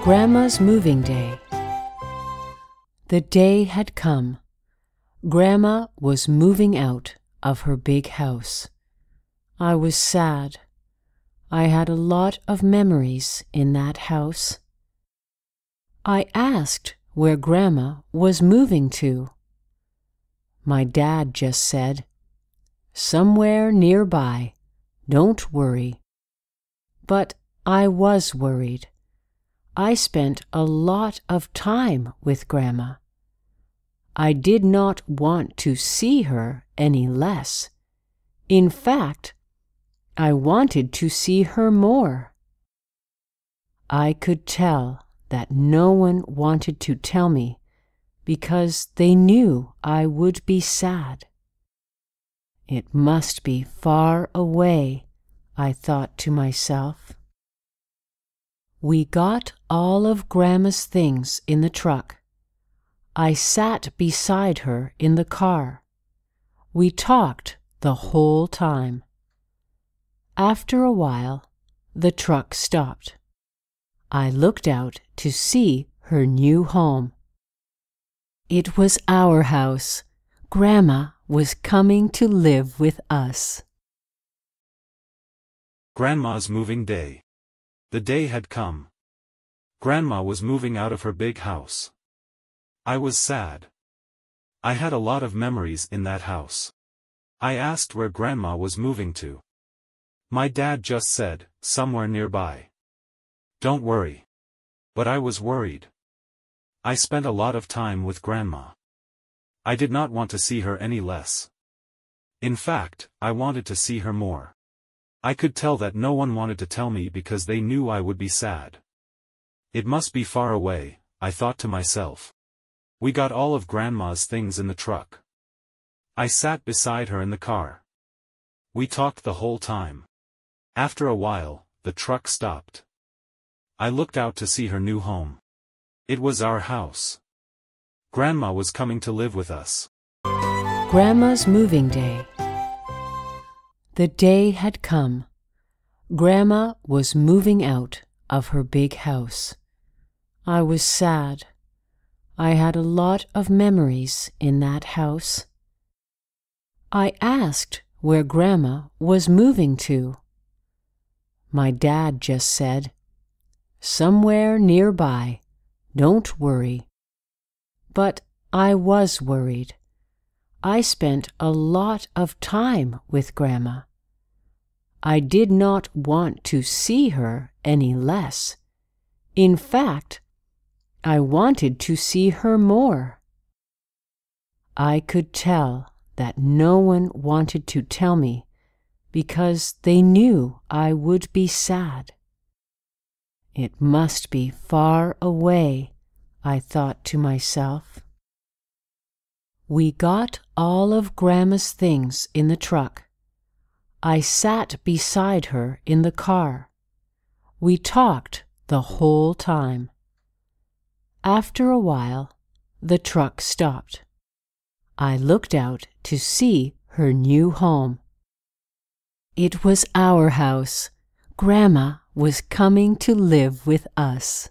Grandma's moving day. The day had come. Grandma was moving out of her big house. I was sad. I had a lot of memories in that house. I asked where Grandma was moving to. My dad just said, "Somewhere nearby. Don't worry." But I was worried. I spent a lot of time with Grandma. I did not want to see her any less. In fact, I wanted to see her more. I could tell that no one wanted to tell me because they knew I would be sad. It must be far away, I thought to myself. We got all of Grandma's things in the truck. I sat beside her in the car. We talked the whole time. After a while, the truck stopped. I looked out to see her new home. It was our house. Grandma was coming to live with us. Grandma's moving day. The day had come. Grandma was moving out of her big house. I was sad. I had a lot of memories in that house. I asked where Grandma was moving to. My dad just said, "Somewhere nearby." Don't worry. But I was worried. I spent a lot of time with Grandma. I did not want to see her any less. In fact, I wanted to see her more. I could tell that no one wanted to tell me because they knew I would be sad. It must be far away, I thought to myself. We got all of Grandma's things in the truck. I sat beside her in the car. We talked the whole time. After a while, the truck stopped. I looked out to see her new home. It was our house. Grandma was coming to live with us. Grandma's moving day. The day had come. Grandma was moving out of her big house. I was sad. I had a lot of memories in that house. I asked where Grandma was moving to. My dad just said, "Somewhere nearby. Don't worry." But I was worried. I spent a lot of time with Grandma. I did not want to see her any less. In fact, I wanted to see her more. I could tell that no one wanted to tell me because they knew I would be sad. It must be far away, I thought to myself. We got all of Grandma's things in the truck. I sat beside her in the car. We talked the whole time. After a while, the truck stopped. I looked out to see her new home. It was our house. Grandma was coming to live with us.